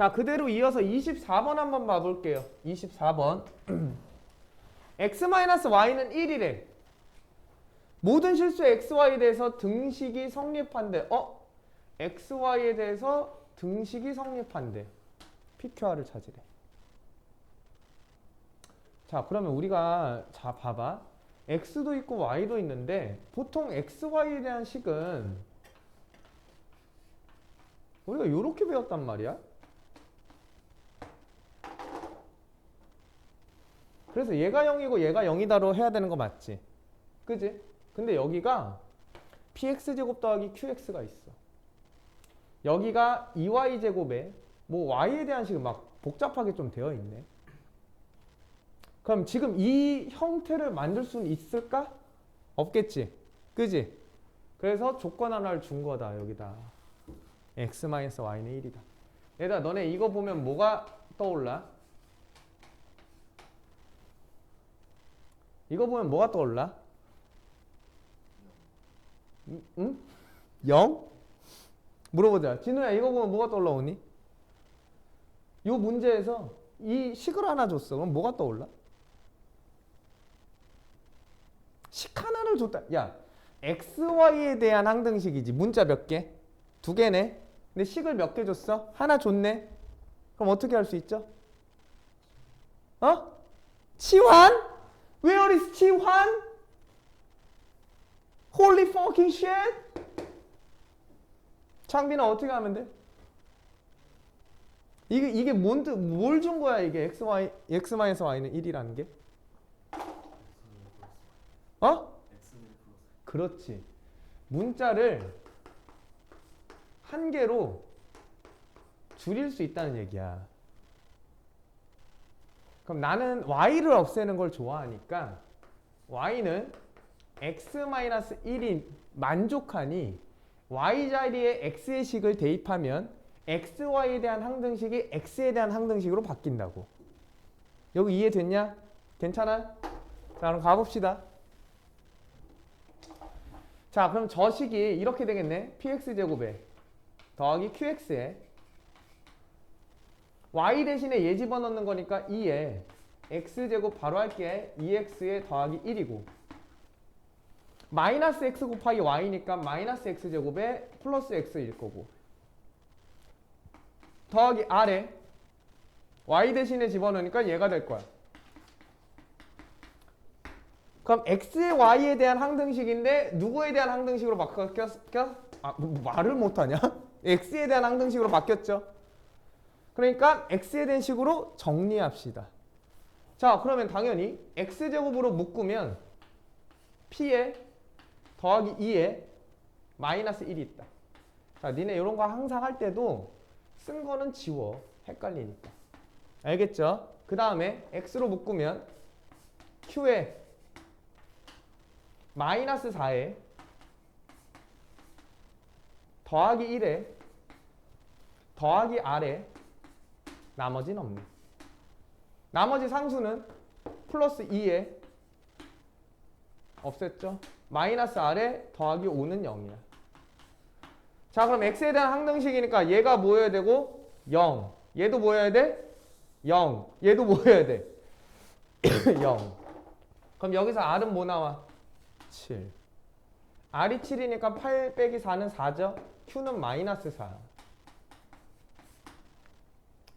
자, 그대로 이어서 24번 한번 봐볼게요. 24번. x-y는 1이래. 모든 실수 xy에 대해서 등식이 성립한대. xy에 대해서 등식이 성립한대. PQR을 찾으래. 자, 그러면 우리가 자 봐봐. x도 있고 y도 있는데 보통 xy에 대한 식은 우리가 이렇게 배웠단 말이야. 그래서 얘가 0이고 얘가 0이다로 해야 되는 거 맞지? 그지? 근데 여기가 px제곱 더하기 qx가 있어. 여기가 2y제곱에 뭐 y에 대한 식은 막 복잡하게 좀 되어 있네. 그럼 지금 이 형태를 만들 수는 있을까? 없겠지? 그지? 그래서 조건 하나를 준 거다 여기다. x-y는 1이다. 얘들아 너네 이거 보면 뭐가 떠올라? 이거 보면 뭐가 떠올라? 응? 0? 물어보자. 진우야 이거 보면 뭐가 떠올라오니? 이 문제에서 이 식을 하나 줬어. 그럼 뭐가 떠올라? 식 하나를 줬다. 야, xy에 대한 항등식이지. 문자 몇 개? 2개네. 근데 식을 몇 개 줬어? 하나 줬네. 그럼 어떻게 할 수 있죠? 치환? Where is 치환? Holy fucking shit? 창빈아 어떻게 하면 돼? 이게 뭘 준 거야 이게 x-y는 1이라는 게? 그렇지. 문자를 한 개로 줄일 수 있다는 얘기야. 그럼 나는 y를 없애는 걸 좋아하니까 y는 x-1이 만족하니 y 자리에 x의 식을 대입하면 xy에 대한 항등식이 x에 대한 항등식으로 바뀐다고. 여기 이해됐냐? 괜찮아? 자, 그럼 가봅시다. 자, 그럼 저 식이 이렇게 되겠네. px제곱에 더하기 qx에 y 대신에 얘 집어넣는 거니까 2에 x제곱 바로 할게. 2x에 더하기 1이고 마이너스 x 곱하기 y니까 마이너스 x제곱에 플러스 x일 거고 더하기 r에 y 대신에 집어넣으니까 얘가 될 거야. 그럼 x의 y에 대한 항등식인데 누구에 대한 항등식으로 바뀌었? 말을 못하냐? x에 대한 항등식으로 바뀌었죠. 그러니까 x에 대한 식으로 정리합시다. 자, 그러면 당연히 x제곱으로 묶으면 p에 더하기 2에 마이너스 1이 있다. 자, 니네 이런 거 항상 할 때도 쓴 거는 지워. 헷갈리니까. 알겠죠? 그 다음에 x로 묶으면 q에 마이너스 4에 더하기 1에 더하기 r에 나머지는 없네. 나머지 상수는 플러스 2에 없앴죠? 마이너스 r에 더하기 5는 0이야. 자, 그럼 x에 대한 항등식이니까 얘가 뭐여야 되고 0. 얘도 뭐여야 돼? 0. 얘도 뭐여야 돼? 0. 그럼 여기서 r은 뭐 나와? 7. r이 7이니까 8 빼기 4는 4죠? q는 마이너스 4.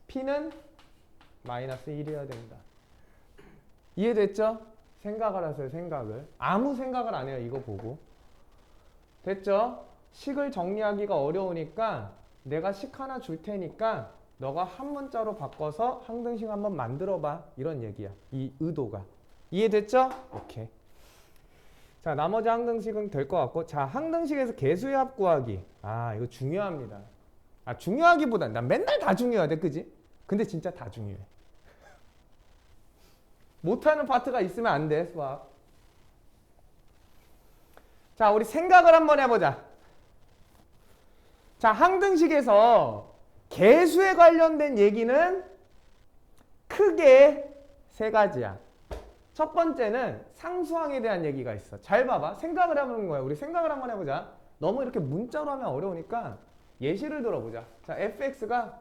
p는 마이너스 1이어야 된다. 이해됐죠? 생각을 하세요. 생각을. 아무 생각을 안 해요. 이거 보고. 됐죠? 식을 정리하기가 어려우니까 내가 식 하나 줄 테니까 너가 한 문자로 바꿔서 항등식 한번 만들어봐. 이런 얘기야. 이 의도가. 이해됐죠? 오케이. 자, 나머지 항등식은 될 것 같고. 자, 항등식에서 개수의 합 구하기. 이거 중요합니다. 중요하기보단 난 맨날 다 중요하대. 그지? 근데 진짜 다 중요해. 못하는 파트가 있으면 안 돼. 수학. 자, 우리 생각을 한번 해보자. 자, 항등식에서 개수에 관련된 얘기는 크게 세 가지야. 첫 번째는 상수항에 대한 얘기가 있어. 잘 봐봐. 생각을 해보는 거야. 우리 생각을 한번 해보자. 너무 이렇게 문자로 하면 어려우니까 예시를 들어보자. 자, fx가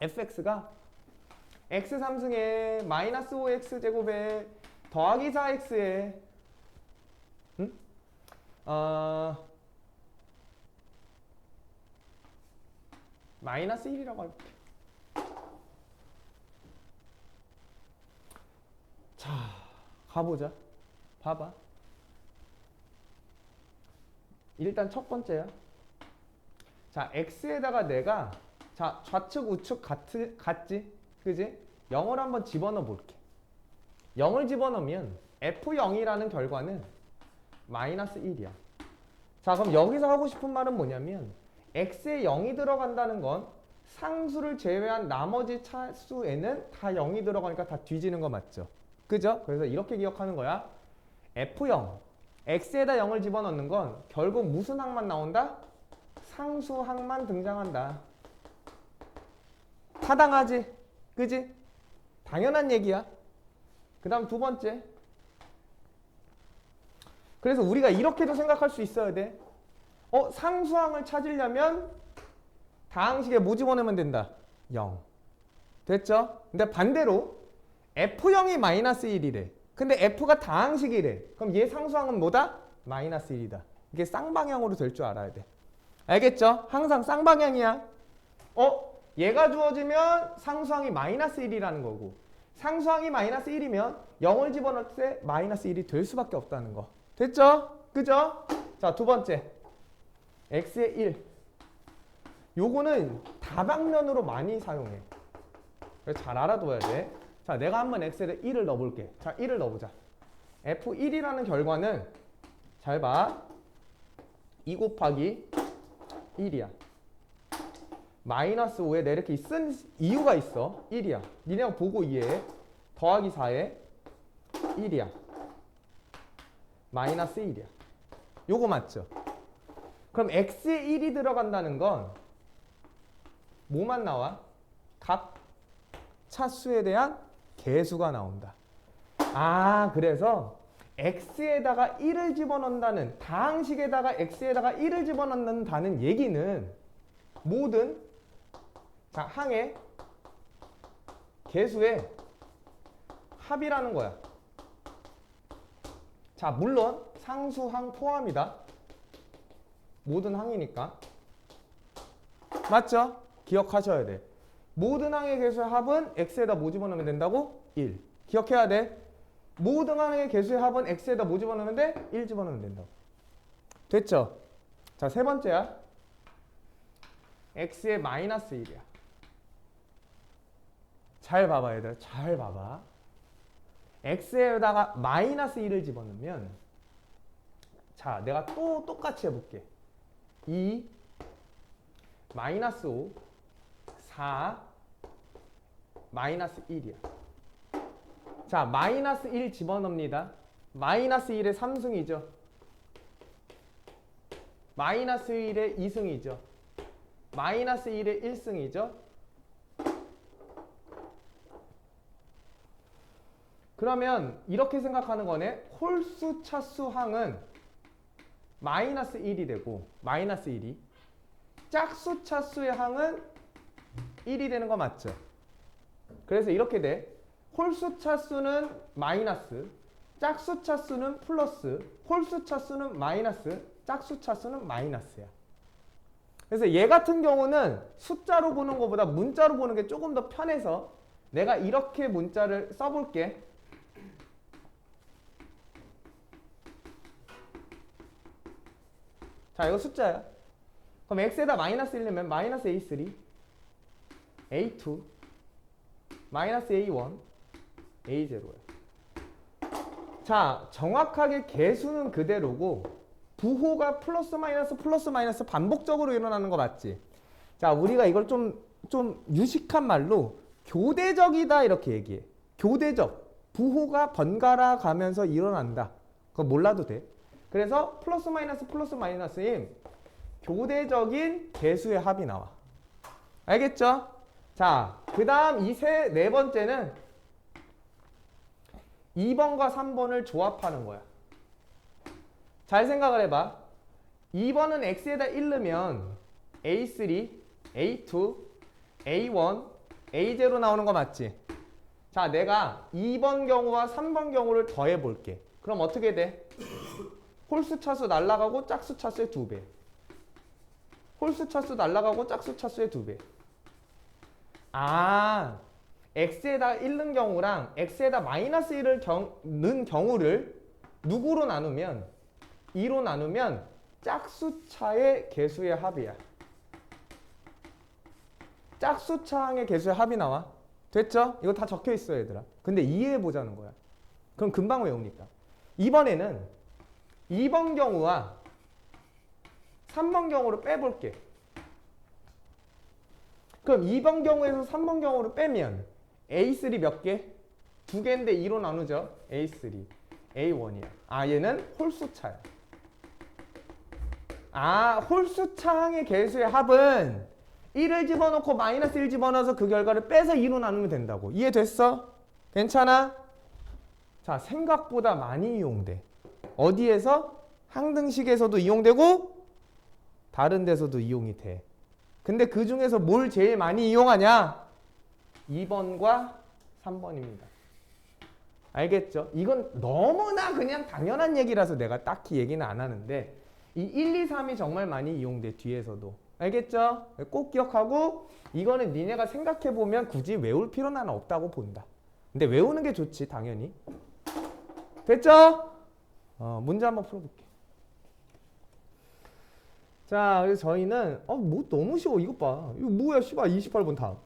fx가 x 3승에 마이너스 5x 제곱에 더하기 4x에 마이너스 1이라고 할게. 자, 가보자. 봐봐. 일단 첫 번째야. 자, x에다가 내가 자 좌측 우측 같지? 그지? 0을 한번 집어넣어 볼게. 0을 집어넣으면 f0이라는 결과는 마이너스 1이야. 자, 그럼 여기서 하고 싶은 말은 뭐냐면 x에 0이 들어간다는 건 상수를 제외한 나머지 차수에는 다 0이 들어가니까 다 뒤지는 거 맞죠? 그죠? 그래서 이렇게 기억하는 거야. f0 x에다 0을 집어넣는 건 결국 무슨 항만 나온다? 상수항만 등장한다. 타당하지? 그지? 당연한 얘기야. 그 다음 두 번째. 그래서 우리가 이렇게도 생각할 수 있어야 돼. 상수항을 찾으려면 다항식에 뭐 집어넣으면 된다? 0. 됐죠? 근데 반대로 f0이 마이너스 1이래. 근데 f가 다항식이래. 그럼 얘 상수항은 뭐다? 마이너스 1이다. 이게 쌍방향으로 될 줄 알아야 돼. 알겠죠? 항상 쌍방향이야. 얘가 주어지면 상수항이 마이너스 1이라는 거고 상수항이 마이너스 1이면 0을 집어넣을 때 마이너스 1이 될 수밖에 없다는 거. 됐죠? 그죠? 자, 두 번째. x의 1. 요거는 다방면으로 많이 사용해. 그래서 잘 알아둬야 돼. 자, 내가 한번 x에다 1을 넣어볼게. 자, 1을 넣어보자. f1이라는 결과는 잘 봐. 2 곱하기 1이야. 마이너스 5에 내가 이렇게 쓴 이유가 있어. 1이야. 니네가 보고 이해해. 더하기 4에 1이야. 마이너스 1이야. 요거 맞죠? 그럼 x에 1이 들어간다는 건 뭐만 나와? 각 차수에 대한 개수가 나온다. 아, 그래서 x에다가 1을 집어넣는다는 다항식에다가 x에다가 1을 집어넣는다는 얘기는 모든 자, 항의 개수의 합이라는 거야. 자, 물론 상수항 포함이다. 모든 항이니까. 맞죠? 기억하셔야 돼. 모든 항의 개수의 합은 x에다 뭐 집어넣으면 된다고? 1. 기억해야 돼. 모든 항의 개수의 합은 x에다 뭐 집어넣으면 돼? 1 집어넣으면 된다고. 됐죠? 자, 세 번째야. x의 마이너스 1이야. 잘 봐봐, 얘들아. 잘 봐봐. x에다가 마이너스 1을 집어넣으면 자, 내가 또 똑같이 해볼게. 2 마이너스 5 4 마이너스 1이야. 자, 마이너스 1 집어넣습니다. 마이너스 1의 3승이죠. 마이너스 1의 2승이죠. 마이너스 1의 1승이죠. 그러면 이렇게 생각하는 거네. 홀수 차수 항은 마이너스 1이 되고 마이너스 1이 짝수 차수의 항은 1이 되는 거 맞죠? 그래서 이렇게 돼. 홀수 차수는 마이너스, 짝수 차수는 플러스, 홀수 차수는 마이너스, 짝수 차수는 마이너스야. 그래서 얘 같은 경우는 숫자로 보는 것보다 문자로 보는 게 조금 더 편해서 내가 이렇게 문자를 써볼게. 자, 이거 숫자야. 그럼 x에다 마이너스 1 넣으면 마이너스 a3, a2, 마이너스 a1, a0야. 자, 정확하게 개수는 그대로고 부호가 플러스 마이너스 반복적으로 일어나는 거 맞지? 자, 우리가 이걸 좀 유식한 말로 교대적이다 이렇게 얘기해. 교대적. 부호가 번갈아 가면서 일어난다. 그거 몰라도 돼. 그래서 플러스 마이너스인 교대적인 개수의 합이 나와. 알겠죠? 자, 그 다음 네 번째는 2번과 3번을 조합하는 거야. 잘 생각을 해봐. 2번은 x에다 1 넣으면 a3, a2, a1, A0 나오는 거 맞지? 자, 내가 2번 경우와 3번 경우를 더해 볼게. 그럼 어떻게 돼? 홀수 차수 날라가고 짝수 차수의 2배. 홀수 차수 날라가고 짝수 차수의 2배. 아, x에다 1 넣은 경우랑 x에다 마이너스 1을 넣은 경우를 누구로 나누면 2로 나누면 짝수차의 개수의 합이야. 짝수차항의 개수의 합이 나와. 됐죠? 이거 다 적혀 있어 얘들아. 근데 이해해 보자는 거야. 그럼 금방 외우니까. 이번에는 2번 경우와 3번 경우를 빼볼게. 그럼 2번 경우에서 3번 경우를 빼면 A3 몇 개? 2개인데 2로 나누죠. A3, A1이야. 아, 얘는 홀수차야. 아, 홀수차항의 개수의 합은 1을 집어넣고 마이너스 1 집어넣어서 그 결과를 빼서 2로 나누면 된다고. 이해됐어? 괜찮아? 자, 생각보다 많이 이용돼. 어디에서? 항등식에서도 이용되고 다른 데서도 이용이 돼. 근데 그 중에서 뭘 제일 많이 이용하냐? 2번과 3번입니다. 알겠죠? 이건 너무나 그냥 당연한 얘기라서 내가 딱히 얘기는 안 하는데 이 1, 2, 3이 정말 많이 이용돼, 뒤에서도. 알겠죠? 꼭 기억하고 이거는 니네가 생각해보면 굳이 외울 필요는 하나 없다고 본다. 근데 외우는 게 좋지, 당연히. 됐죠? 문제 한번 풀어볼게. 자, 그래서 저희는 뭐 너무 쉬워. 이것 봐. 이거 뭐야, 씨발. 28번 다음.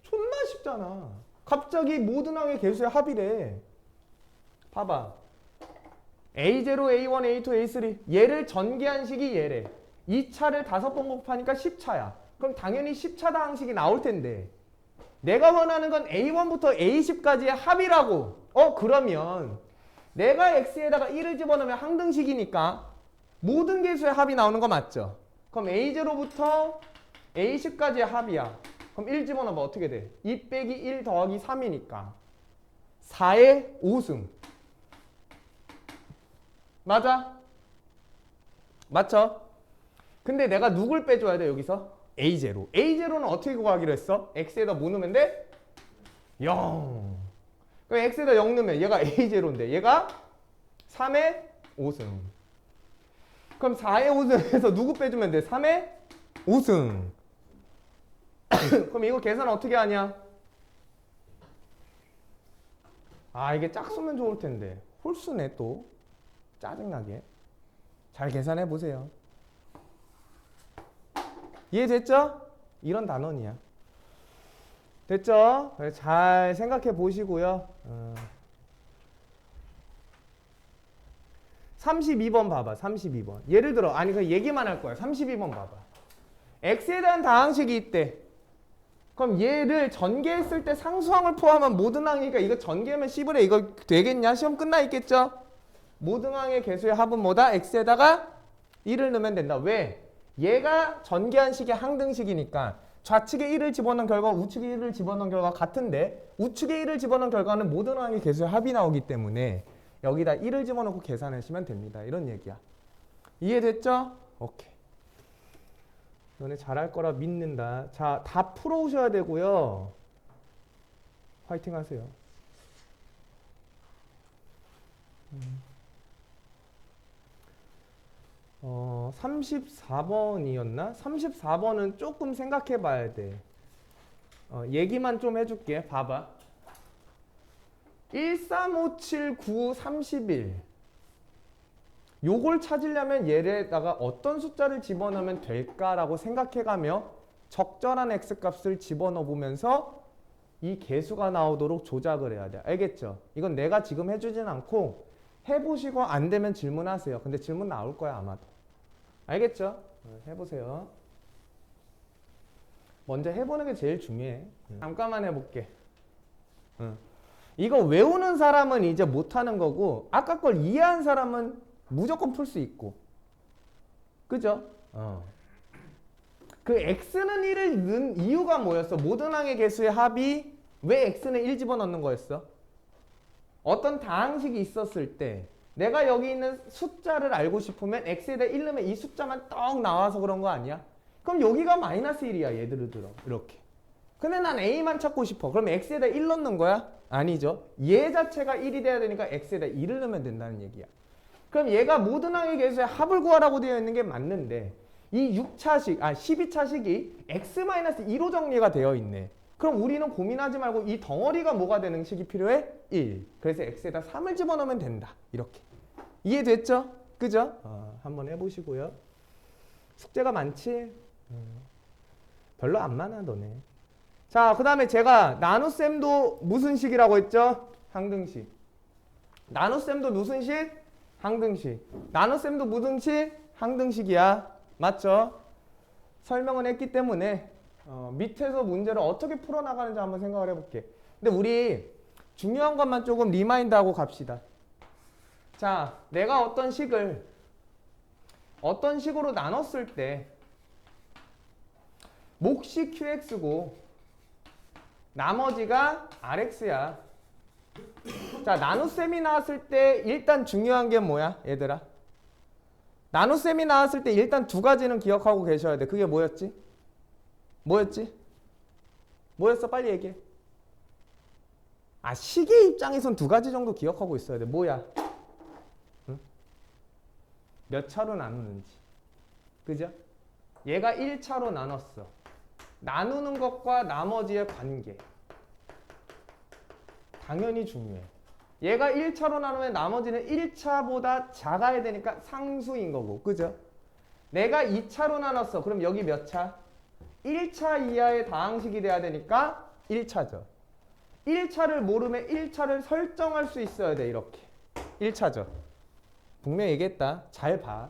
존나 쉽잖아. 갑자기 모든 항의 개수의 합이래. 봐봐. A0, A1, A2, A3. 얘를 전개한 식이 얘래. 2차를 5번 곱하니까 10차야. 그럼 당연히 10차 다항식이 나올 텐데 내가 원하는 건 A1부터 A10까지의 합이라고. 그러면 내가 X에다가 1을 집어넣으면 항등식이니까 모든 개수의 합이 나오는 거 맞죠? 그럼 A0부터 A10까지의 합이야. 그럼 1 집어넣으면 어떻게 돼? 2 빼기 1 더하기 3이니까 4의 5승. 맞아? 맞죠? 근데 내가 누굴 빼줘야 돼, 여기서? A0. A0는 어떻게 구하기로 했어? X에다 뭐 넣으면 돼? 0. 그럼 X에다 0 넣으면 얘가 A0인데 얘가 3의 5승. 그럼 4의 5승에서 누구 빼주면 돼? 3의 5승. 그럼 이거 계산 어떻게 하냐? 아, 이게 짝수면 좋을 텐데 홀수네 또. 짜증나게. 잘 계산해 보세요. 이해됐죠? 이런 단원이야. 됐죠? 잘 생각해 보시고요. 32번 봐봐. 32번. 예를 들어, 아니 그 얘기만 할 거야. 32번 봐봐. x에 대한 다항식이 있대. 그럼 얘를 전개했을 때 상수항을 포함한 모든 항이니까 이거 전개하면 C분의 이거 되겠냐? 시험 끝나 있겠죠? 모든 항의 개수의 합은 뭐다? x에다가 1을 넣으면 된다. 왜? 얘가 전개한 식이 항등식이니까 좌측에 1을 집어넣은 결과 우측에 1을 집어넣은 결과 같은데 우측에 1을 집어넣은 결과는 모든 항의 개수의 합이 나오기 때문에 여기다 1을 집어넣고 계산하시면 됩니다. 이런 얘기야. 이해됐죠? 오케이. 너네 잘할 거라 믿는다. 자, 다 풀어오셔야 되고요. 화이팅 하세요. 34번이었나? 34번은 조금 생각해 봐야 돼. 얘기만 좀 해줄게. 봐봐. 1, 3, 5, 7, 9, 31. 요걸 찾으려면 얘에다가 어떤 숫자를 집어넣으면 될까라고 생각해가며 적절한 x값을 집어넣어 보면서 이 개수가 나오도록 조작을 해야 돼. 알겠죠? 이건 내가 지금 해주진 않고 해보시고 안 되면 질문하세요. 근데 질문 나올 거야 아마도. 알겠죠? 해보세요. 먼저 해보는 게 제일 중요해. 잠깐만 해볼게. 이거 외우는 사람은 이제 못하는 거고 아까 걸 이해한 사람은 무조건 풀 수 있고. 그죠? 그 x는 1을 넣은 이유가 뭐였어? 모든 항의 개수의 합이 왜 x는 1 집어넣는 거였어? 어떤 다항식이 있었을 때 내가 여기 있는 숫자를 알고 싶으면 x에다 1 넣으면 이 숫자만 떡 나와서 그런 거 아니야? 그럼 여기가 마이너스 1이야. 얘들을 들어. 이렇게. 근데 난 A만 찾고 싶어. 그럼 X에다 1 넣는 거야? 아니죠. 얘 자체가 1이 돼야 되니까 X에다 2를 넣으면 된다는 얘기야. 그럼 얘가 모든 항의 개수의 합을 구하라고 되어 있는 게 맞는데 이 12차식이 X-2로 정리가 되어 있네. 그럼 우리는 고민하지 말고 이 덩어리가 뭐가 되는 식이 필요해? 1. 그래서 X에다 3을 집어넣으면 된다. 이렇게. 이해됐죠? 그죠? 한번 해보시고요. 숙제가 많지? 별로 안 많아 너네. 자, 그 다음에 제가 나눗셈도 무슨 식이라고 했죠? 항등식. 나눗셈도 무슨 식? 항등식. 나눗셈도 무슨 식? 항등식이야. 맞죠? 설명은 했기 때문에 밑에서 문제를 어떻게 풀어나가는지 한번 생각을 해볼게. 근데 우리 중요한 것만 조금 리마인드하고 갑시다. 자, 내가 어떤 식으로 나눴을 때 몫이 QX고 나머지가 RX야. 자, 나눗셈이 나왔을 때 일단 중요한 게 뭐야, 얘들아? 나눗셈이 나왔을 때 일단 두 가지는 기억하고 계셔야 돼. 그게 뭐였지? 뭐였어? 빨리 얘기해. 식의 입장에선 두 가지 정도 기억하고 있어야 돼. 뭐야? 응? 몇 차로 나누는지. 그죠? 얘가 1차로 나눴어. 나누는 것과 나머지의 관계. 당연히 중요해. 얘가 1차로 나누면 나머지는 1차보다 작아야 되니까 상수인 거고. 그죠? 내가 2차로 나눴어. 그럼 여기 몇 차? 1차 이하의 다항식이 돼야 되니까 1차죠. 1차를 모르면 1차를 설정할 수 있어야 돼. 이렇게. 1차죠. 분명히 얘기했다. 잘 봐.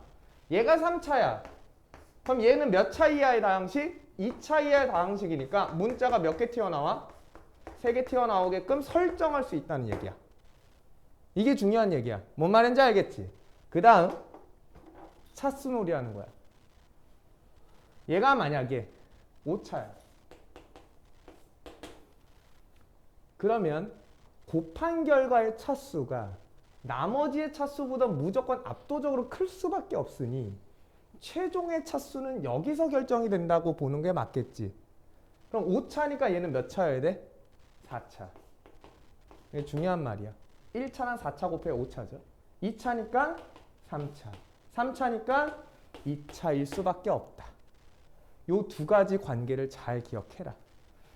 얘가 3차야. 그럼 얘는 몇 차 이하의 다항식? 2차 이하의 다항식이니까 문자가 몇 개 튀어나와? 3개 튀어나오게끔 설정할 수 있다는 얘기야. 이게 중요한 얘기야. 뭔 말인지 알겠지? 그 다음 차수놀이 하는 거야. 얘가 만약에 5차야. 그러면 곱한 결과의 차수가 나머지의 차수보다 무조건 압도적으로 클 수밖에 없으니 최종의 차수는 여기서 결정이 된다고 보는 게 맞겠지. 그럼 5차니까 얘는 몇 차여야 돼? 4차. 이게 중요한 말이야. 1차랑 4차 곱해 5차죠. 2차니까 3차. 3차니까 2차일 수밖에 없다. 요 두 가지 관계를 잘 기억해라.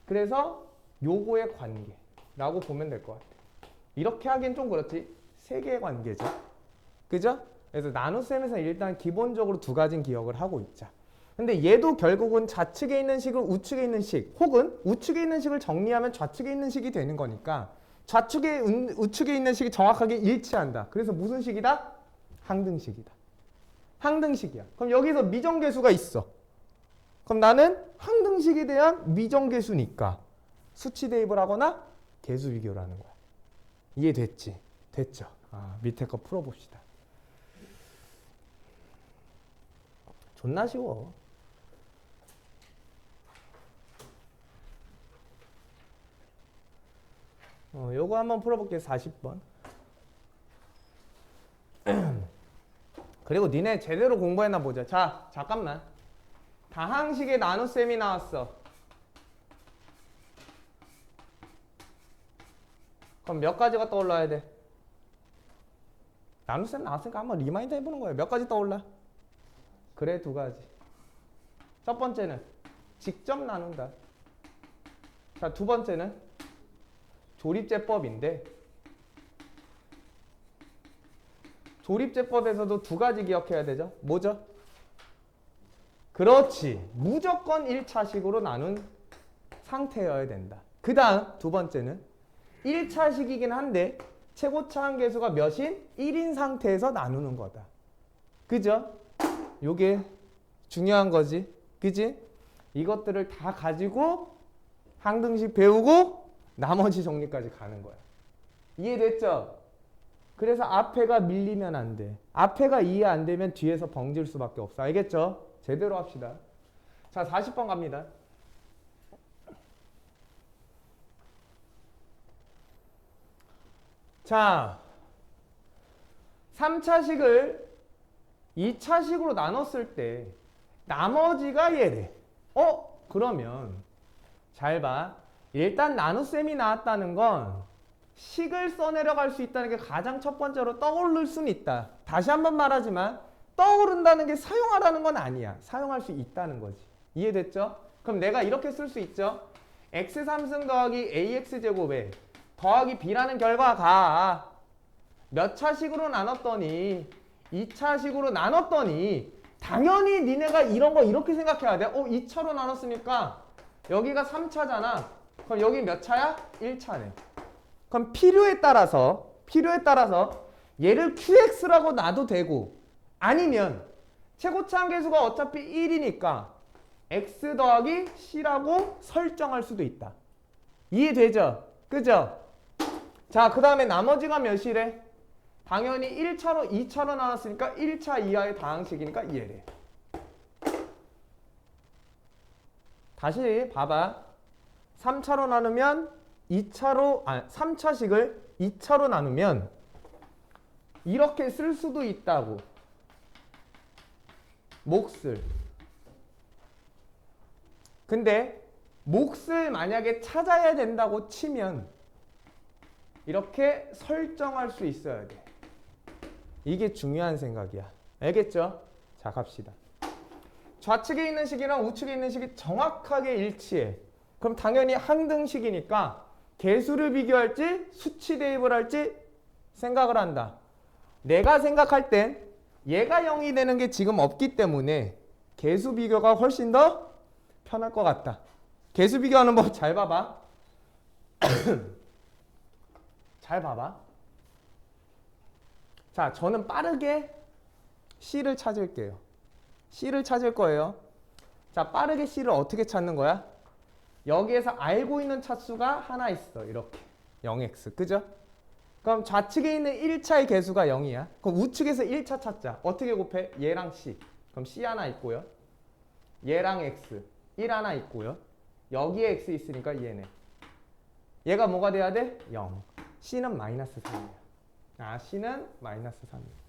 그래서 요거의 관계라고 보면 될 것 같아. 이렇게 하기엔 좀 그렇지. 세 개의 관계죠. 그죠? 그래서 나눗셈에서 일단 기본적으로 두 가지는 기억을 하고 있자. 근데 얘도 결국은 좌측에 있는 식을 우측에 있는 식, 혹은 우측에 있는 식을 정리하면 좌측에 있는 식이 되는 거니까 좌측에 우측에 있는 식이 정확하게 일치한다. 그래서 무슨 식이다? 항등식이다. 항등식이야. 그럼 여기서 미정계수가 있어. 그럼 나는 항등식에 대한 미정계수니까 수치 대입을 하거나 계수 비교를 하는 거야. 이해됐지? 됐죠? 밑에 거 풀어봅시다. 존나 쉬워. 요거 한번 풀어볼게요. 40번. 그리고 니네 제대로 공부했나 보자. 자, 잠깐만. 다항식의 나눗셈이 나왔어. 그럼 몇 가지가 떠올라야 돼? 나눗셈 나왔으니까 한번 리마인드 해보는 거야. 몇 가지 떠올라? 그래, 두 가지. 첫 번째는 직접 나눈다. 자, 두 번째는 조립제법인데 조립제법에서도 두 가지 기억해야 되죠. 뭐죠? 그렇지. 무조건 1차식으로 나눈 상태여야 된다. 그 다음 두 번째는 1차식이긴 한데 최고차 항계수가 몇인? 1인 상태에서 나누는 거다. 그죠? 요게 중요한 거지. 그지? 이것들을 다 가지고 항등식 배우고 나머지 정리까지 가는 거야. 이해됐죠? 그래서 앞에가 밀리면 안 돼. 앞에가 이해 안 되면 뒤에서 벙질 수밖에 없어. 알겠죠? 제대로 합시다. 자, 40번 갑니다. 자, 3차식을 2차식으로 나눴을 때 나머지가 얘래. 그러면 잘 봐. 일단 나눗셈이 나왔다는 건 식을 써내려갈 수 있다는 게 가장 첫 번째로 떠오를 수는 있다. 다시 한번 말하지만 떠오른다는 게 사용하라는 건 아니야. 사용할 수 있다는 거지. 이해됐죠? 그럼 내가 이렇게 쓸 수 있죠. x3승 더하기 ax제곱에 더하기 b라는 결과가 몇 차식으로 나눴더니 2차식으로 나눴더니 당연히 니네가 이런 거 이렇게 생각해야 돼. 2차로 나눴으니까 여기가 3차잖아. 그럼 여기 몇 차야? 1차네. 그럼 필요에 따라서 얘를 qx라고 놔도 되고 아니면 최고차 함계수가 어차피 1이니까 x 더하기 c라고 설정할 수도 있다. 이해되죠? 그죠? 자, 그 다음에 나머지가 몇이래? 당연히 1차로 2차로 나눴으니까 1차 이하의 다항식이니까 이해래. 다시 봐봐. 3차로 나누면 3차식을 2차로 나누면 이렇게 쓸 수도 있다고. 몫을. 근데 몫을 만약에 찾아야 된다고 치면 이렇게 설정할 수 있어야 돼. 이게 중요한 생각이야. 알겠죠? 자, 갑시다. 좌측에 있는 식이랑 우측에 있는 식이 정확하게 일치해. 그럼 당연히 항등식이니까 개수를 비교할지 수치 대입을 할지 생각을 한다. 내가 생각할 땐 얘가 0이 되는 게 지금 없기 때문에 개수 비교가 훨씬 더 편할 것 같다. 개수 비교하는 법 잘 봐봐. 잘 봐봐. 자, 저는 빠르게 C를 찾을게요. C를 찾을 거예요. 자, 빠르게 C를 어떻게 찾는 거야? 여기에서 알고 있는 차수가 하나 있어. 이렇게 0x. 그죠? 그럼 좌측에 있는 1차의 개수가 0이야. 그럼 우측에서 1차 찾자. 어떻게 곱해? 얘랑 C. 그럼 C 하나 있고요. 얘랑 X. 1 하나 있고요. 여기에 X 있으니까 얘네. 얘가 뭐가 돼야 돼? 0. C는 마이너스 3이야. C는 마이너스 3이야.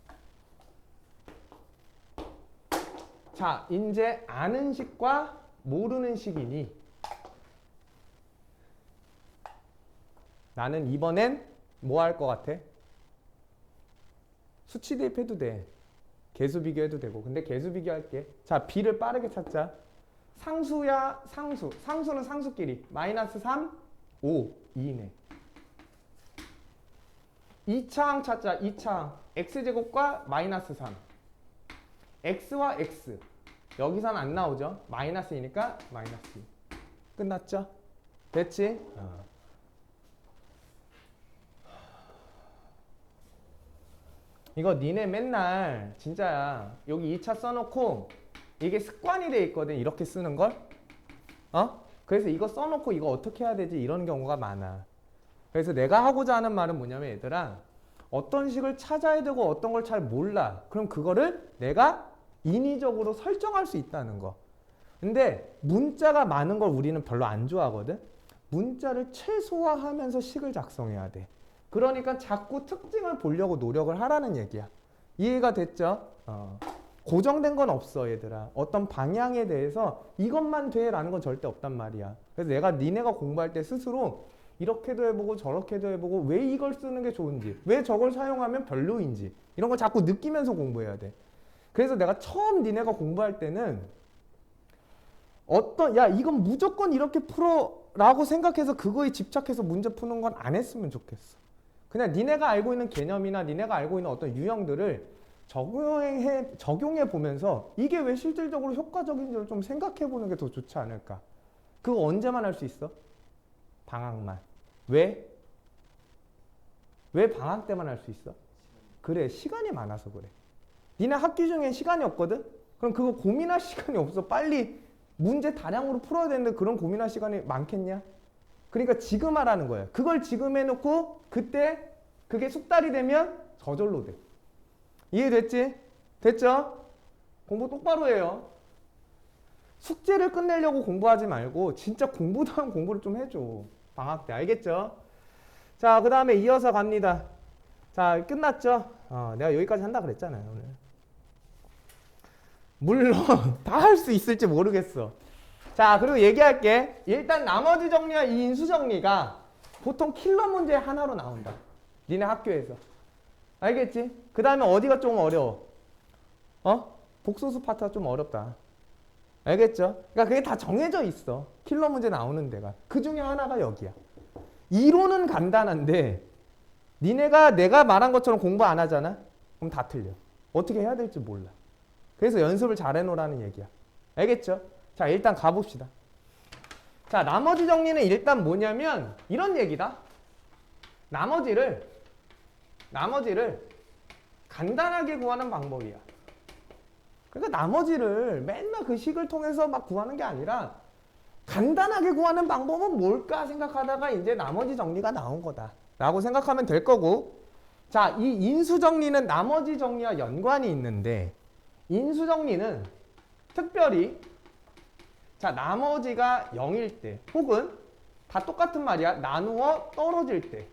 자, 이제 아는 식과 모르는 식이니 나는 이번엔 뭐 할 것 같아? 수치 대입해도 돼. 개수 비교해도 되고. 근데 개수 비교할게. 자, b를 빠르게 찾자. 상수야, 상수. 상수는 상수끼리. 마이너스 3, 5, 2네. 2차항 찾자. 2차항. x제곱과 마이너스 3. x와 x. 여기서는 안 나오죠. 마이너스이니까 마이너스 2. 끝났죠? 됐지? 이거 니네 맨날 진짜야. 여기 2차 써놓고 이게 습관이 돼 있거든. 이렇게 쓰는 걸. 그래서 이거 써놓고 이거 어떻게 해야 되지? 이런 경우가 많아. 그래서 내가 하고자 하는 말은 뭐냐면 얘들아, 어떤 식을 찾아야 되고 어떤 걸 잘 몰라. 그럼 그거를 내가 인위적으로 설정할 수 있다는 거. 근데 문자가 많은 걸 우리는 별로 안 좋아하거든. 문자를 최소화하면서 식을 작성해야 돼. 그러니까 자꾸 특징을 보려고 노력을 하라는 얘기야. 이해가 됐죠? 고정된 건 없어 얘들아. 어떤 방향에 대해서 이것만 돼 라는 건 절대 없단 말이야. 그래서 내가 니네가 공부할 때 스스로 이렇게도 해보고 저렇게도 해보고 왜 이걸 쓰는 게 좋은지, 왜 저걸 사용하면 별로인지 이런 걸 자꾸 느끼면서 공부해야 돼. 그래서 내가 처음 니네가 공부할 때는 야 이건 무조건 이렇게 풀어 라고 생각해서 그거에 집착해서 문제 푸는 건 안 했으면 좋겠어. 그냥 니네가 알고 있는 개념이나 니네가 알고 있는 어떤 유형들을 적용해 보면서 이게 왜 실질적으로 효과적인지를 좀 생각해 보는 게 더 좋지 않을까. 그거 언제만 할 수 있어? 방학만. 왜? 왜 방학 때만 할 수 있어? 그래, 시간이 많아서 그래. 니네 학기 중엔 시간이 없거든? 그럼 그거 고민할 시간이 없어. 빨리 문제 다량으로 풀어야 되는데 그런 고민할 시간이 많겠냐? 그러니까 지금 하라는 거예요. 그걸 지금 해놓고 그때 그게 숙달이 되면 저절로 돼. 이해됐지? 됐죠? 공부 똑바로 해요. 숙제를 끝내려고 공부하지 말고 진짜 공부다운 공부를 좀 해줘. 방학 때. 알겠죠? 자, 그 다음에 이어서 갑니다. 자, 끝났죠? 내가 여기까지 한다 그랬잖아요, 오늘. 물론 다 할 수 있을지 모르겠어. 자, 자, 그리고 얘기할게. 일단 나머지 정리와 이 인수 정리가 보통 킬러 문제 하나로 나온다. 니네 학교에서. 알겠지? 그 다음에 어디가 좀 어려워? 복소수 파트가 좀 어렵다. 알겠죠? 그러니까 그게 다 정해져 있어. 킬러 문제 나오는 데가. 그 중에 하나가 여기야. 이론은 간단한데 니네가 내가 말한 것처럼 공부 안 하잖아? 그럼 다 틀려. 어떻게 해야 될지 몰라. 그래서 연습을 잘 해놓으라는 얘기야. 알겠죠? 자, 일단 가봅시다. 자, 나머지 정리는 일단 뭐냐면 이런 얘기다. 나머지를 간단하게 구하는 방법이야. 그러니까 나머지를 맨날 그 식을 통해서 막 구하는 게 아니라 간단하게 구하는 방법은 뭘까 생각하다가 이제 나머지 정리가 나온 거다 라고 생각하면 될 거고, 자, 이 인수 정리는 나머지 정리와 연관이 있는데 인수 정리는 특별히 자, 나머지가 0일 때 혹은 다 똑같은 말이야. 나누어 떨어질 때.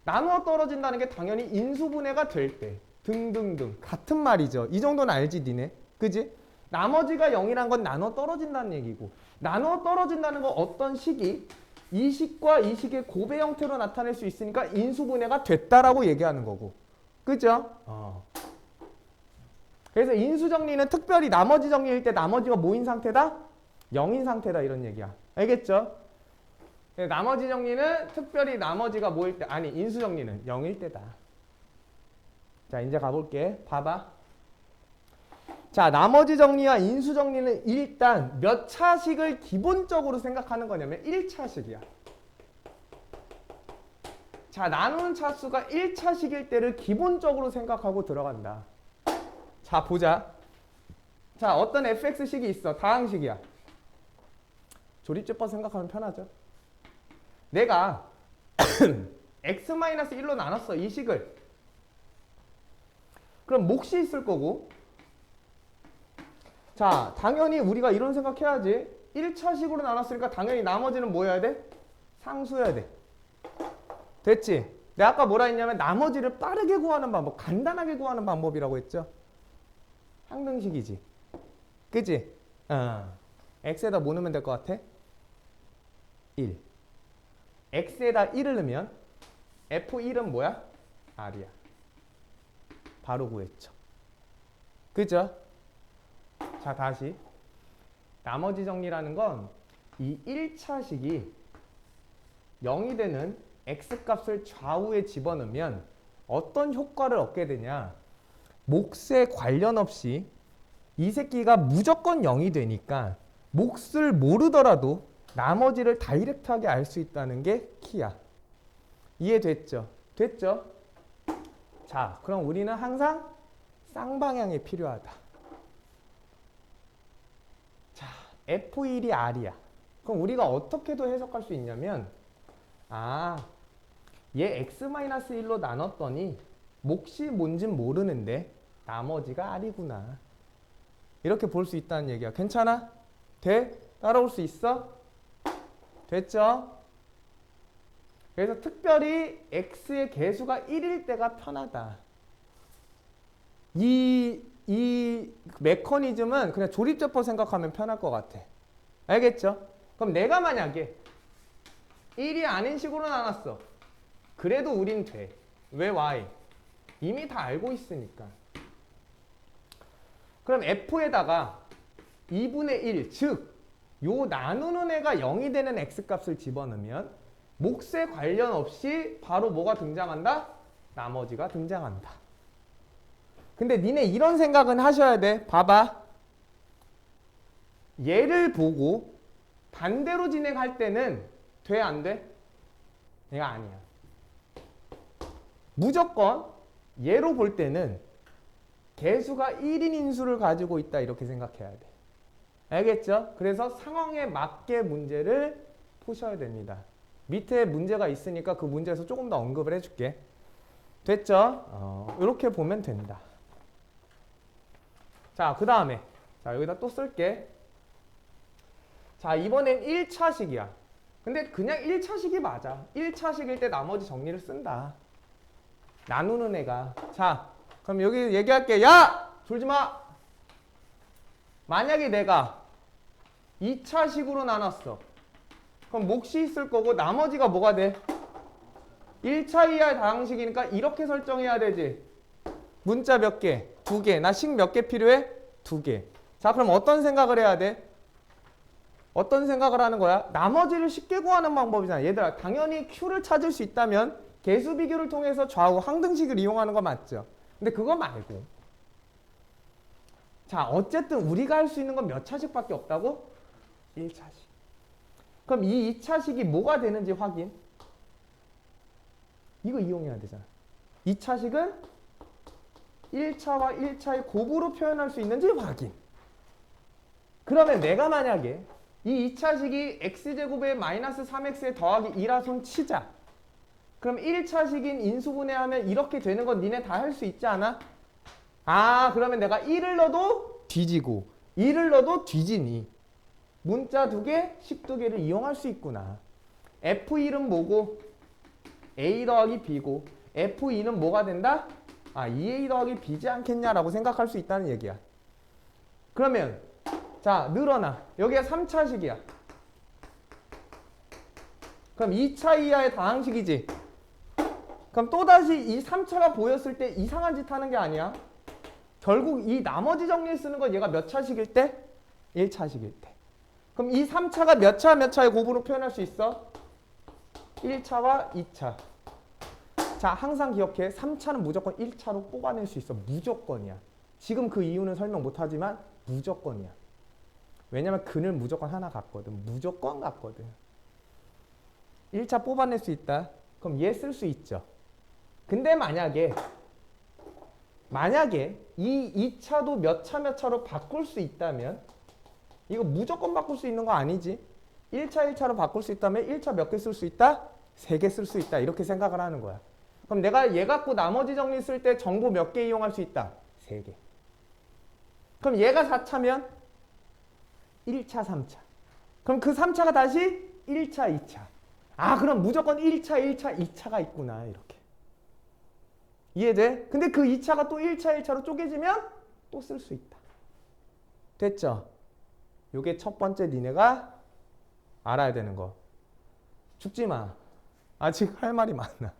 나누어 떨어진다는 게 당연히 인수분해가 될 때. 등등등. 같은 말이죠. 이 정도는 알지, 니네? 그지? 나머지가 0이란 건 나누어 떨어진다는 얘기고, 나누어 떨어진다는 건 어떤 식이 이 식과 이 식의 곱의 형태로 나타낼 수 있으니까 인수분해가 됐다라고 얘기하는 거고. 그죠? 그래서 인수정리는 특별히 나머지 정리일 때 나머지가 뭐인 상태다? 0인 상태다 이런 얘기야. 알겠죠? 나머지 정리는 특별히 나머지가 뭐일 때, 아니 인수정리는 0일 때다. 자, 이제 가볼게. 봐봐. 자, 나머지 정리와 인수정리는 일단 몇 차식을 기본적으로 생각하는 거냐면 1차식이야. 자, 나누는 차수가 1차식일 때를 기본적으로 생각하고 들어간다. 자, 보자. 자, 어떤 fx식이 있어. 다항식이야. 조립제법 생각하면 편하죠. 내가 x-1로 나눴어. 이 식을. 그럼 몫이 있을 거고, 자, 당연히 우리가 이런 생각해야지. 1차식으로 나눴으니까 당연히 나머지는 뭐 해야 돼? 상수여야 돼. 됐지? 내가 아까 뭐라 했냐면 나머지를 빠르게 구하는 방법, 간단하게 구하는 방법이라고 했죠. 항등식이지. 그치? x에다 뭐 넣으면 될 것 같아? 1. x에다 1을 넣으면 f1은 뭐야? r이야. 바로 구했죠. 그죠? 자, 다시. 나머지 정리라는 건 이 1차식이 0이 되는 x값을 좌우에 집어넣으면 어떤 효과를 얻게 되냐. 몫에 관련 없이 이 새끼가 무조건 0이 되니까 몫을 모르더라도 나머지를 다이렉트하게 알 수 있다는 게 키야. 이해됐죠? 됐죠? 자, 그럼 우리는 항상 쌍방향이 필요하다. 자, F1이 R이야. 그럼 우리가 어떻게도 해석할 수 있냐면, 얘 X-1로 나눴더니 몫이 뭔진 모르는데 나머지가 R이구나. 이렇게 볼 수 있다는 얘기야. 괜찮아? 돼? 따라올 수 있어? 됐죠? 그래서 특별히 x의 개수가 1일 때가 편하다. 이 메커니즘은 그냥 조립제법 생각하면 편할 것 같아. 알겠죠? 그럼 내가 만약에 1이 아닌 식으로 나눴어. 그래도 우린 돼. 왜 y? 이미 다 알고 있으니까. 그럼 f에다가 2분의 1, 즉 요 나누는 애가 0이 되는 x값을 집어넣으면 몫에 관련 없이 바로 뭐가 등장한다? 나머지가 등장한다. 근데 니네 이런 생각은 하셔야 돼. 봐봐. 얘를 보고 반대로 진행할 때는 돼, 안 돼? 얘가 아니야. 무조건 얘로 볼 때는 개수가 1인 인수를 가지고 있다 이렇게 생각해야 돼. 알겠죠? 그래서 상황에 맞게 문제를 푸셔야 됩니다. 밑에 문제가 있으니까 그 문제에서 조금 더 언급을 해줄게. 됐죠? 이렇게 보면 된다. 자, 그 다음에 자, 여기다 또 쓸게. 자, 이번엔 1차식이야. 근데 그냥 1차식이 맞아. 1차식일 때 나머지 정리를 쓴다. 나누는 애가. 자, 그럼 여기 얘기할게. 야! 졸지 마! 만약에 내가 2차식으로 나눴어. 그럼 몫이 있을 거고 나머지가 뭐가 돼? 1차 이하의 다항식이니까 이렇게 설정해야 되지. 문자 몇 개? 2개. 나 식 몇 개 필요해? 2개. 자, 그럼 어떤 생각을 해야 돼? 어떤 생각을 하는 거야? 나머지를 쉽게 구하는 방법이잖아. 얘들아, 당연히 Q를 찾을 수 있다면 개수 비교를 통해서 좌우 항등식을 이용하는 거 맞죠? 근데 그거 말고. 자, 어쨌든 우리가 할 수 있는 건 몇 차식밖에 없다고? 1차식. 그럼 이 2차식이 뭐가 되는지 확인. 이거 이용해야 되잖아. 2차식은 1차와 1차의 곱으로 표현할 수 있는지 확인. 그러면 내가 만약에 이 2차식이 x제곱에 마이너스 3x에 더하기 2라 손 치자. 그럼 1차식인 인수분해하면 이렇게 되는 건 니네 다 할 수 있지 않아? 아, 그러면 내가 1을 넣어도 뒤지고 2를 넣어도 뒤지니. 문자 2개, 식 2개를 이용할 수 있구나. F1은 뭐고? A 더하기 B고 F2는 뭐가 된다? 아, 2A 더하기 B지 않겠냐라고 생각할 수 있다는 얘기야. 그러면 자, 늘어나. 여기가 3차식이야. 그럼 2차 이하의 다항식이지. 그럼 또다시 이 3차가 보였을 때 이상한 짓 하는 게 아니야. 결국 이 나머지 정리를 쓰는 건 얘가 몇 차식일 때? 1차식일 때. 그럼 이 3차가 몇 차의 곱으로 표현할 수 있어? 1차와 2차. 자, 항상 기억해. 3차는 무조건 1차로 뽑아낼 수 있어. 무조건이야. 지금 그 이유는 설명 못하지만 무조건이야. 왜냐면 근을 무조건 하나 갖거든. 무조건 갖거든. 1차 뽑아낼 수 있다. 그럼 얘 쓸 수 있죠. 근데 만약에 이 2차도 몇 차로 바꿀 수 있다면 이거 무조건 바꿀 수 있는 거 아니지. 1차로 바꿀 수 있다면 1차 몇 개 쓸 수 있다? 3개 쓸 수 있다. 이렇게 생각을 하는 거야. 그럼 내가 얘 갖고 나머지 정리 쓸 때 정보 몇 개 이용할 수 있다? 3개. 그럼 얘가 4차면 1차, 3차. 그럼 그 3차가 다시 1차, 2차. 아, 그럼 무조건 1차, 2차가 있구나. 이렇게. 이해돼? 근데 그 2차가 또 1차로 쪼개지면 또 쓸 수 있다. 됐죠? 요게 첫 번째 니네가 알아야 되는 거. 죽지 마. 아직 할 말이 많아.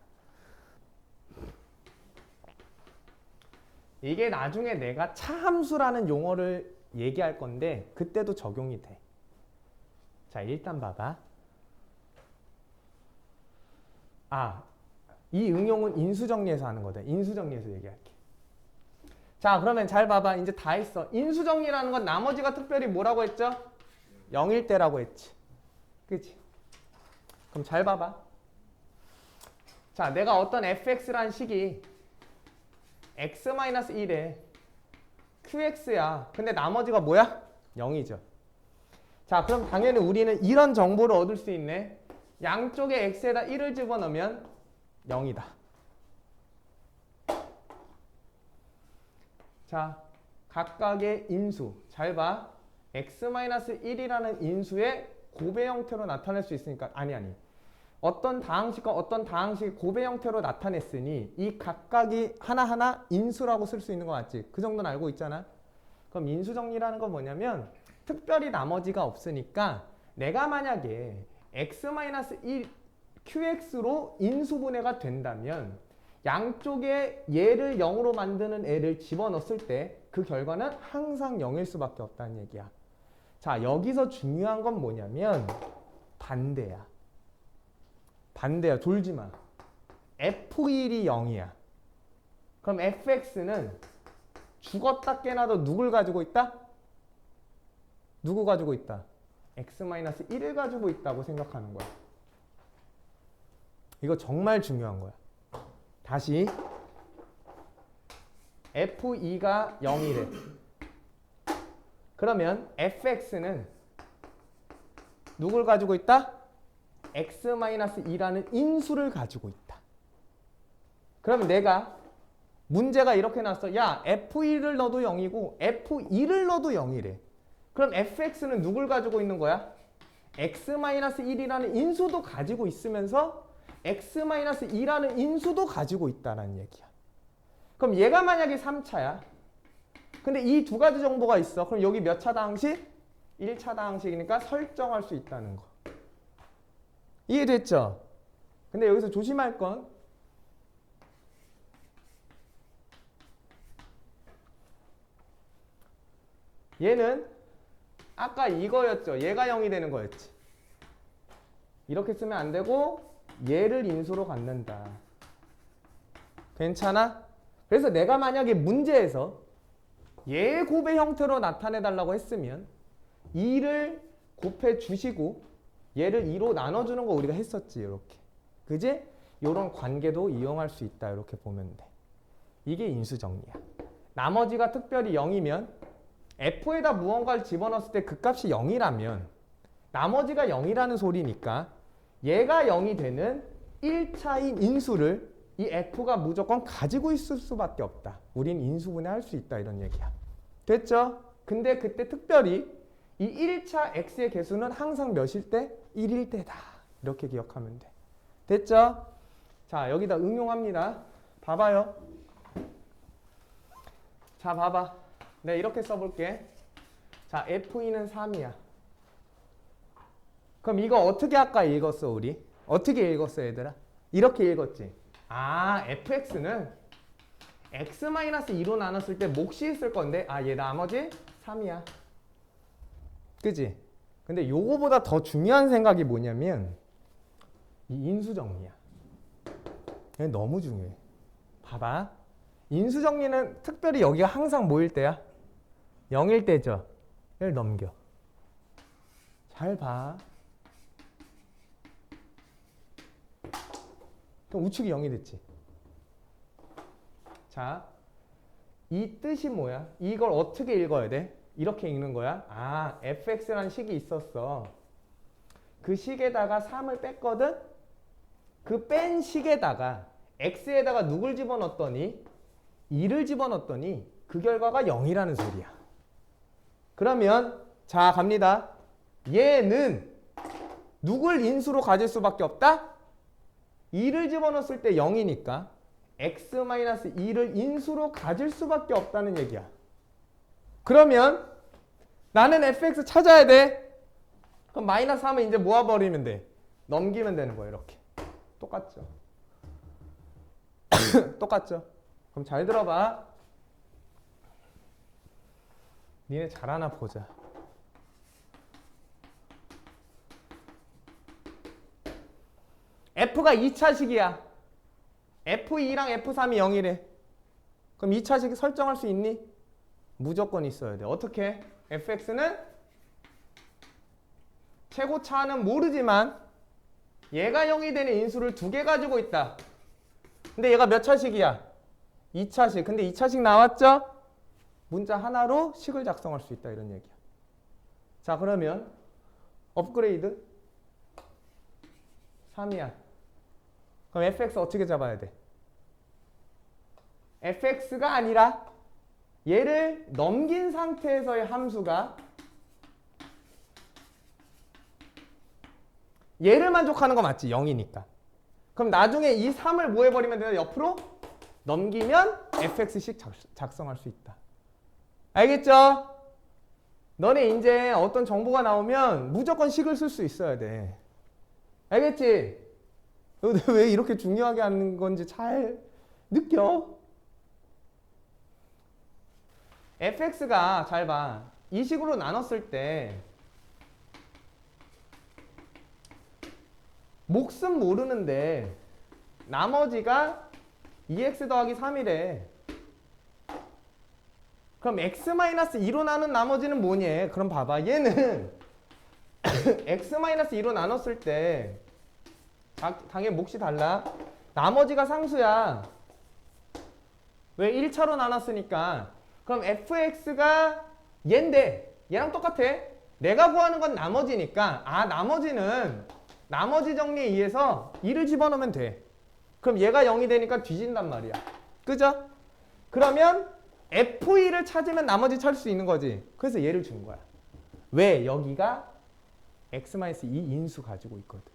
이게 나중에 내가 차함수라는 용어를 얘기할 건데 그때도 적용이 돼. 자, 일단 봐봐. 아, 이 응용은 인수정리에서 하는 거다. 인수정리에서 얘기할게. 자, 그러면 잘 봐봐. 이제 다 했어. 인수정리라는 건 나머지가 특별히 뭐라고 했죠? 0일 때라고 했지. 그치? 그럼 잘 봐봐. 자, 내가 어떤 fx라는 식이 x-1에 qx야. 근데 나머지가 뭐야? 0이죠. 자, 그럼 당연히 우리는 이런 정보를 얻을 수 있네. 양쪽에 x에다 1을 집어넣으면 0이다. 자, 각각의 인수. 잘 봐. x-1이라는 인수의 곱의 형태로 나타낼 수 있으니까 아니. 어떤 다항식과 어떤 다항식이 곱의 형태로 나타냈으니 이 각각이 하나하나 인수라고 쓸 수 있는 거 맞지? 그 정도는 알고 있잖아. 그럼 인수정리라는 건 뭐냐면 특별히 나머지가 없으니까 내가 만약에 x-1 qx로 인수분해가 된다면 양쪽에 얘를 0으로 만드는 애를 집어넣었을 때 그 결과는 항상 0일 수밖에 없다는 얘기야. 자, 여기서 중요한 건 뭐냐면 반대야. 돌지 마. F1이 0이야. 그럼 fx는 죽었다 깨나도 누굴 가지고 있다? 누구 가지고 있다? x-1을 가지고 있다고 생각하는 거야. 이거 정말 중요한 거야. 다시 f2가 0이래. 그러면 fx는 누굴 가지고 있다? x-2라는 인수를 가지고 있다. 그러면 내가 문제가 이렇게 나왔어. 야, f1을 넣어도 0이고 f2를 넣어도 0이래. 그럼 fx는 누굴 가지고 있는 거야? x-1이라는 인수도 가지고 있으면서 x-2라는 인수도 가지고 있다는 얘기야. 그럼 얘가 만약에 3차야. 근데 이 두 가지 정보가 있어. 그럼 여기 몇 차 다항식? 1차 다항식이니까 설정할 수 있다는 거. 이해됐죠? 근데 여기서 조심할 건 얘는 아까 이거였죠. 얘가 0이 되는 거였지. 이렇게 쓰면 안 되고 얘를 인수로 갖는다. 괜찮아? 그래서 내가 만약에 문제에서 얘 곱의 형태로 나타내달라고 했으면 2를 곱해 주시고 얘를 2로 나눠주는 거 우리가 했었지. 이렇게. 그지? 이런 관계도 이용할 수 있다. 이렇게 보면 돼. 이게 인수정리야. 나머지가 특별히 0이면 F에다 무언가를 집어넣었을 때 그 값이 0이라면 나머지가 0이라는 소리니까 얘가 0이 되는 1차인 인수를 이 F가 무조건 가지고 있을 수밖에 없다. 우린 인수분해 할 수 있다. 이런 얘기야. 됐죠? 근데 그때 특별히 이 1차 X의 개수는 항상 몇일 때? 1일 때다. 이렇게 기억하면 돼. 됐죠? 자, 여기다 응용합니다. 봐봐요. 자, 봐봐. 내가 이렇게 써볼게. 자, F2는 3이야. 그럼 이거 어떻게 아까 읽었어, 우리? 어떻게 읽었어, 얘들아? 이렇게 읽었지? 아, fx는 x-2로 나눴을 때 몫이 있을 건데 얘 나머지 3이야. 그지? 근데 요거보다 더 중요한 생각이 뭐냐면 이 인수정리야. 얘 너무 중요해. 봐봐. 인수정리는 특별히 여기가 항상 뭐일 때야? 0일 때죠. 얘를 넘겨. 잘 봐. 그럼 우측이 0이 됐지. 자, 이 뜻이 뭐야? 이걸 어떻게 읽어야 돼? 이렇게 읽는 거야. fx라는 식이 있었어. 그 식에다가 3을 뺐거든? 그 뺀 식에다가 x에다가 누굴 집어넣었더니 2를 집어넣었더니 그 결과가 0이라는 소리야. 그러면 자, 갑니다. 얘는 누굴 인수로 가질 수밖에 없다? 2를 집어넣었을 때 0이니까 x-2를 인수로 가질 수밖에 없다는 얘기야. 그러면 나는 fx 찾아야 돼. 그럼 마이너스 3은 이제 모아버리면 돼. 넘기면 되는 거야. 이렇게. 똑같죠? 똑같죠? 그럼 잘 들어봐. 니네 잘하나 보자. F가 2차식이야. F2랑 F3이 0이래. 그럼 2차식 설정할 수 있니? 무조건 있어야 돼. 어떻게? fx는 최고차는 모르지만 얘가 0이 되는 인수를 2개 가지고 있다. 근데 얘가 몇 차식이야? 2차식. 근데 2차식 나왔죠? 문자 하나로 식을 작성할 수 있다. 이런 얘기야. 자, 그러면 업그레이드 3이야. 그럼 fx 어떻게 잡아야 돼? fx가 아니라 얘를 넘긴 상태에서의 함수가 얘를 만족하는 거 맞지? 0이니까. 그럼 나중에 이 3을 뭐 해버리면 되나? 옆으로 넘기면 fx식 작성할 수 있다. 알겠죠? 너네 이제 어떤 정보가 나오면 무조건 식을 쓸 수 있어야 돼. 알겠지? 왜 이렇게 중요하게 하는 건지 잘 느껴? fx가 잘 봐. 이 식으로 나눴을 때 몫은 모르는데 나머지가 2x 더하기 3이래. 그럼 x-2로 나눈 나머지는 뭐니? 그럼 봐봐. 얘는 x-2로 나눴을 때 당연히 몫이 달라. 나머지가 상수야. 왜? 1차로 나눴으니까. 그럼 fx가 얘인데 얘랑 똑같아. 내가 구하는 건 나머지니까 나머지는 나머지 정리에 의해서 2를 집어넣으면 돼. 그럼 얘가 0이 되니까 뒤진단 말이야. 그죠? 그러면 f2를 찾으면 나머지 찾을 수 있는 거지. 그래서 얘를 준 거야. 왜? 여기가 x-2 인수 가지고 있거든.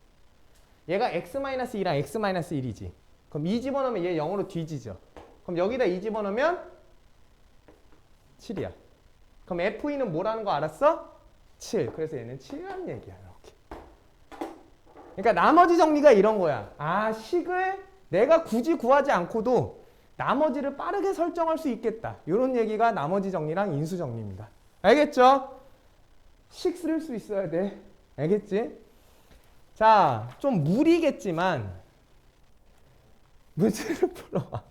얘가 x-2랑 x-1이지. 그럼 2 집어넣으면 얘 0으로 뒤지죠. 그럼 여기다 2 집어넣으면 7이야. 그럼 f2는 뭐라는 거 알았어? 7. 그래서 얘는 7이라는 얘기야. 이렇게. 그러니까 나머지 정리가 이런 거야. 아, 식을 내가 굳이 구하지 않고도 나머지를 빠르게 설정할 수 있겠다. 이런 얘기가 나머지 정리랑 인수 정리입니다. 알겠죠? 식 쓸 수 있어야 돼. 알겠지? 자, 좀 무리겠지만 문제를 풀어봐.